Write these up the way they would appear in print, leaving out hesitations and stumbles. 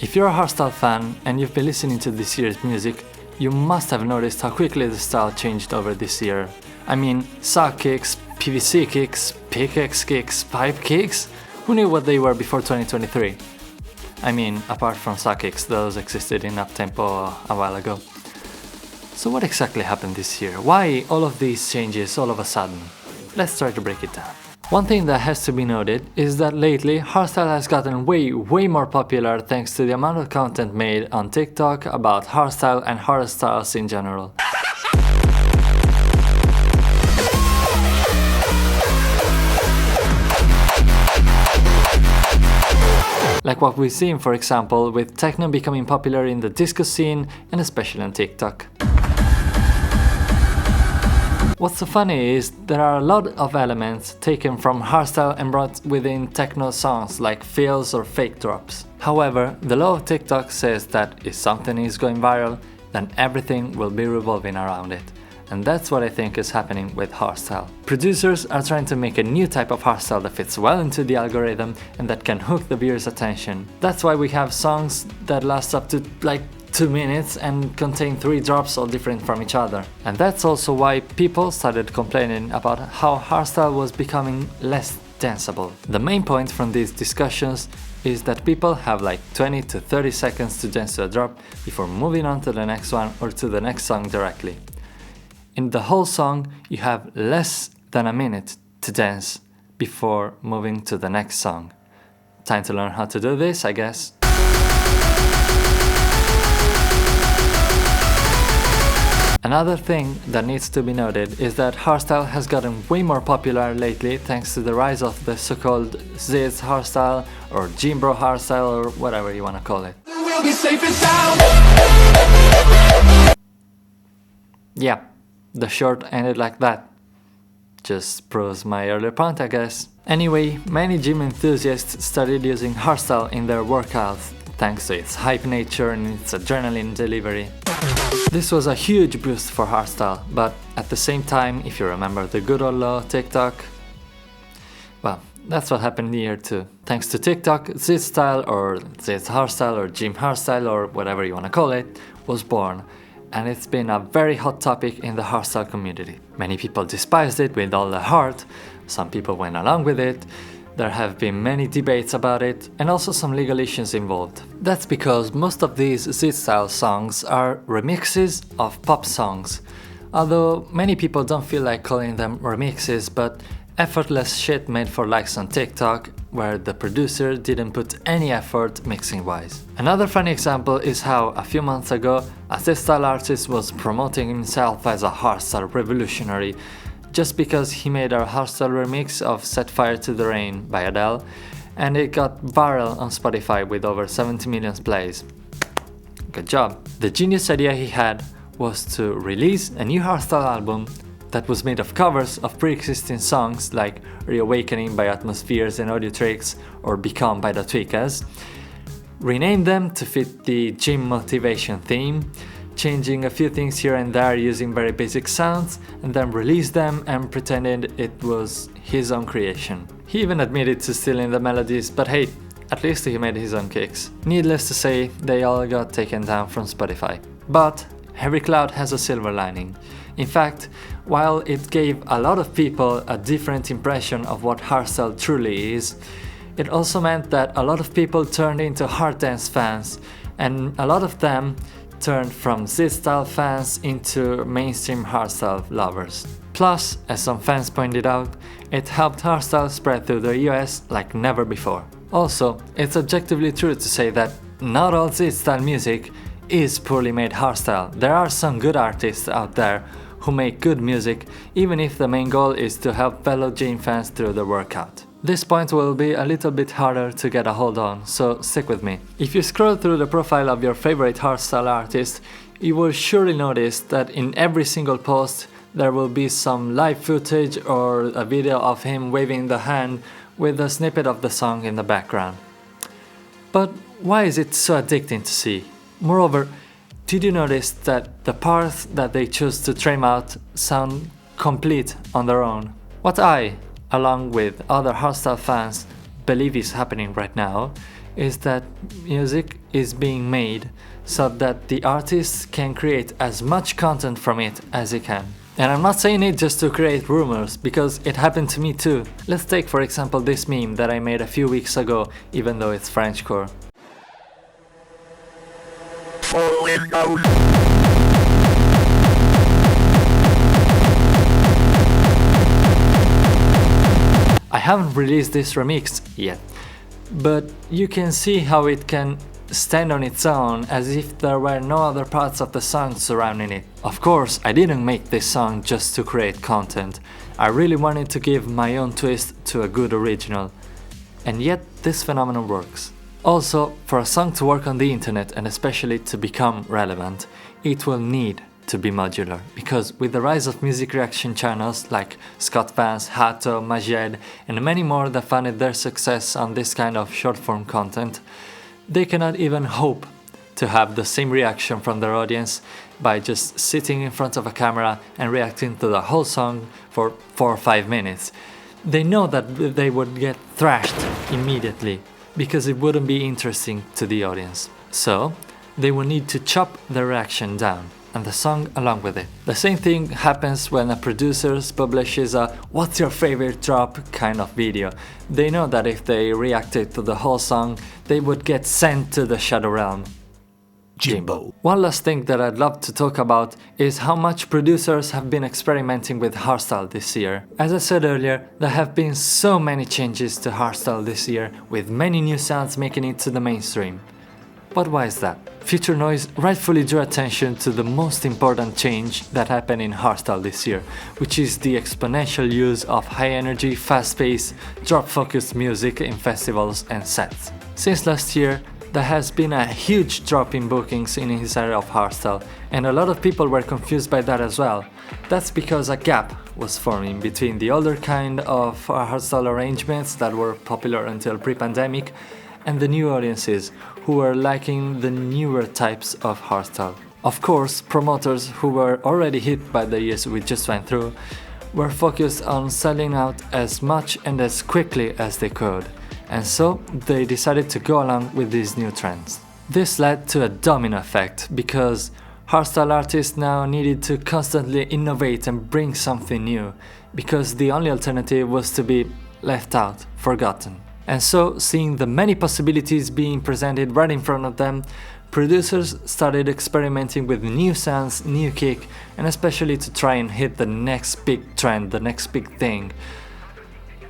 If you're a hardstyle fan and you've been listening to this year's music, you must have noticed how quickly the style changed over this year. I mean, sock kicks, PVC kicks, pickaxe kicks, pipe kicks? Who knew what they were before 2023? I mean, apart from sock kicks, those existed in uptempo a while ago. So what exactly happened this year? Why all of these changes all of a sudden? Let's try to break it down. One thing that has to be noted is that lately hardstyle has gotten way more popular thanks to the amount of content made on TikTok about hardstyle and hardstyles in general. Like what we've seen, for example, with techno becoming popular in the disco scene and especially on TikTok. What's so funny is there are a lot of elements taken from hardstyle and brought within techno songs like fills or fake drops. However, the law of TikTok says that if something is going viral, then everything will be revolving around it. And that's what I think is happening with hardstyle. Producers are trying to make a new type of hardstyle that fits well into the algorithm and that can hook the viewer's attention. That's why we have songs that last up to like 2 minutes and contain 3 drops all different from each other. And that's also why people started complaining about how hardstyle was becoming less danceable. The main point from these discussions is that people have like 20 to 30 seconds to dance to a drop before moving on to the next one or to the next song directly. In the whole song, you have less than a minute to dance before moving to the next song. Time to learn how to do this, I guess. Another thing that needs to be noted is that hardstyle has gotten way more popular lately thanks to the rise of the so-called Zits hardstyle or Jimbro hardstyle or whatever you wanna call it. We'll be safe and sound. Yeah, the short ended like that. Just proves my earlier point, I guess. Anyway, many gym enthusiasts started using hardstyle in their workouts thanks to its hype nature and its adrenaline delivery. This was a huge boost for hardstyle, but at the same time, if you remember the good old law TikTok, well, that's what happened here too. Thanks to TikTok, Zit style or Zit hardstyle or gym hardstyle or whatever you wanna call it, was born. And it's been a very hot topic in the hardstyle community. Many people despised it with all their heart, some people went along with it, there have been many debates about it, and also some legal issues involved. That's because most of these Zit-style songs are remixes of pop songs, although many people don't feel like calling them remixes, but effortless shit made for likes on TikTok, where the producer didn't put any effort mixing-wise. Another funny example is how, a few months ago, a Zit-style artist was promoting himself as a hardstyle revolutionary, just because he made a hardstyle remix of Set Fire to the Rain by Adele, and it got viral on Spotify with over 70 million plays. Good job! The genius idea he had was to release a new hardstyle album that was made of covers of pre-existing songs like Reawakening by Atmospheres and Audiotricks or Become by the Tweakers, rename them to fit the gym motivation theme, changing a few things here and there using very basic sounds, and then release them and pretended it was his own creation. He even admitted to stealing the melodies, but hey, at least he made his own kicks. Needless to say, they all got taken down from Spotify. But every cloud has a silver lining. In fact, while it gave a lot of people a different impression of what hardstyle truly is, it also meant that a lot of people turned into hard dance fans, and a lot of them turned from Zit-style fans into mainstream hardstyle lovers. Plus, as some fans pointed out, it helped hardstyle spread through the US like never before. Also, it's objectively true to say that not all Zit-style music is poorly made hardstyle. There are some good artists out there who make good music, even if the main goal is to help fellow gym fans through the workout. This point will be a little bit harder to get a hold on, so stick with me. If you scroll through the profile of your favorite hardstyle artist, you will surely notice that in every single post there will be some live footage or a video of him waving the hand with a snippet of the song in the background. But why is it so addicting to see? Moreover, did you notice that the parts that they choose to trim out sound complete on their own? What I, along with other hardstyle fans, believe is happening right now is that music is being made so that the artists can create as much content from it as they can. And I'm not saying it just to create rumors, because it happened to me too. Let's take for example this meme that I made a few weeks ago, even though it's Frenchcore. I haven't released this remix yet, but you can see how it can stand on its own as if there were no other parts of the song surrounding it. Of course, I didn't make this song just to create content. I really wanted to give my own twist to a good original. And yet this phenomenon works. Also, for a song to work on the internet and especially to become relevant, it will need to be modular, because with the rise of music reaction channels like Scott Vance, Hato, Majed and many more that founded their success on this kind of short-form content, they cannot even hope to have the same reaction from their audience by just sitting in front of a camera and reacting to the whole song for 4 or 5 minutes. They know that they would get thrashed immediately because it wouldn't be interesting to the audience. So they will need to chop the reaction down and the song along with it. The same thing happens when a producer publishes a "what's your favorite drop" kind of video. They know that if they reacted to the whole song, they would get sent to the Shadow Realm. Jimbo. One last thing that I'd love to talk about is how much producers have been experimenting with hardstyle this year. As I said earlier, there have been so many changes to hardstyle this year, with many new sounds making it to the mainstream. But why is that? Future Noise rightfully drew attention to the most important change that happened in hardstyle this year, which is the exponential use of high-energy, fast-paced, drop-focused music in festivals and sets. Since last year, there has been a huge drop in bookings in his area of hardstyle, and a lot of people were confused by that as well. That's because a gap was forming between the older kind of hardstyle arrangements that were popular until pre-pandemic and the new audiences who were liking the newer types of hardstyle. Of course, promoters who were already hit by the years we just went through were focused on selling out as much and as quickly as they could, and so they decided to go along with these new trends. This led to a domino effect, because hardstyle artists now needed to constantly innovate and bring something new, because the only alternative was to be left out, forgotten. And so, seeing the many possibilities being presented right in front of them, producers started experimenting with new sounds, new kick, and especially to try and hit the next big trend, the next big thing.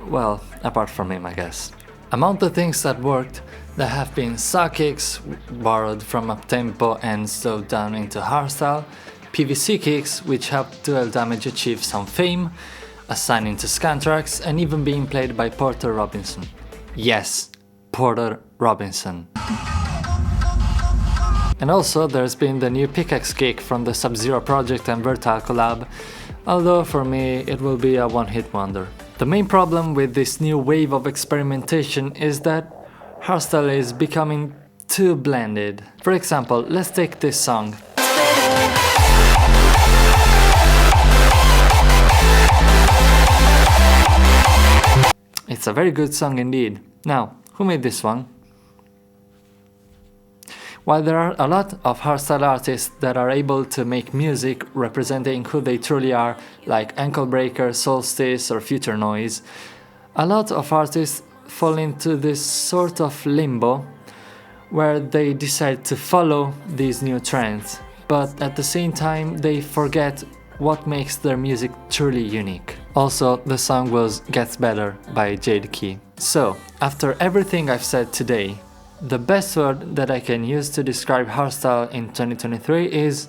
Well, apart from him, I guess. Among the things that worked, there have been saw kicks, borrowed from uptempo and slowed down into hardstyle, PVC kicks, which helped Dual Damage achieve some fame, assigning to scan tracks, and even being played by Porter Robinson. Yes, Porter Robinson. And also there's been the new pickaxe kick from the Sub-Zero project and Vertile collab, although for me it will be a one-hit wonder. The main problem with this new wave of experimentation is that hardstyle is becoming too blended. For example, let's take this song. It's a very good song indeed. Now, who made this one? While there are a lot of hardstyle artists that are able to make music representing who they truly are, like Anklebreaker, Solstice or Future Noise, a lot of artists fall into this sort of limbo where they decide to follow these new trends, but at the same time they forget what makes their music truly unique. Also, the song was Gets Better by Jade Key. So, after everything I've said today, the best word that I can use to describe hardstyle in 2023 is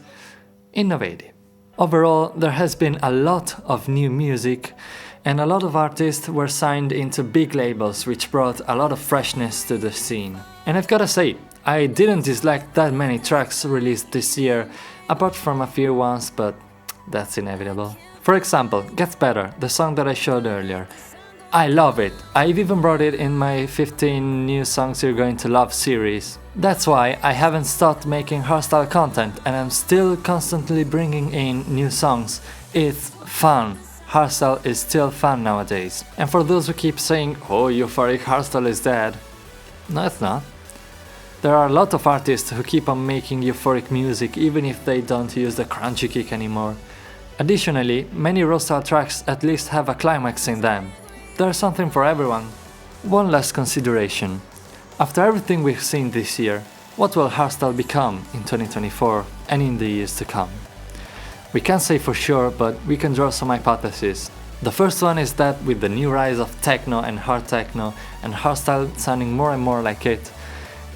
innovative. Overall, there has been a lot of new music, and a lot of artists were signed into big labels, which brought a lot of freshness to the scene. And I've gotta say, I didn't dislike that many tracks released this year, apart from a few ones, but that's inevitable. For example, Gets Better, the song that I showed earlier. I love it. I've even brought it in my 15 new songs you're going to love series. That's why I haven't stopped making hardstyle content, and I'm still constantly bringing in new songs. It's fun. Hardstyle is still fun nowadays. And for those who keep saying, oh, euphoric hardstyle is dead. No, it's not. There are a lot of artists who keep on making euphoric music even if they don't use the crunchy kick anymore. Additionally, many rock-style tracks at least have a climax in them. There's something for everyone. One last consideration. After everything we've seen this year, what will hardstyle become in 2024 and in the years to come? We can't say for sure, but we can draw some hypotheses. The first one is that with the new rise of techno and hard techno and hardstyle sounding more and more like it,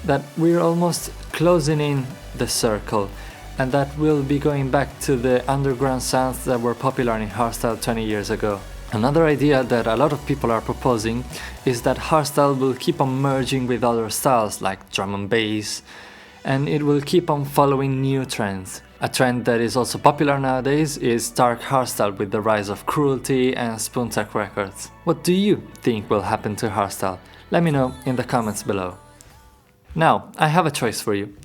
that we're almost closing in the circle and that we'll be going back to the underground sounds that were popular in hardstyle 20 years ago. Another idea that a lot of people are proposing is that hardstyle will keep on merging with other styles like drum and bass, and it will keep on following new trends. A trend that is also popular nowadays is dark hardstyle with the rise of Cruelty and Spoontech Records. What do you think will happen to hardstyle? Let me know in the comments below. Now, I have a choice for you.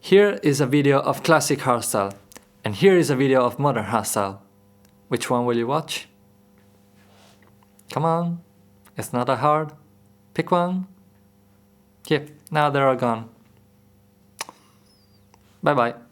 Here is a video of classic hardstyle, and here is a video of modern hardstyle. Which one will you watch? Come on, it's not that hard. Pick one. Yep, now they're all gone. Bye bye.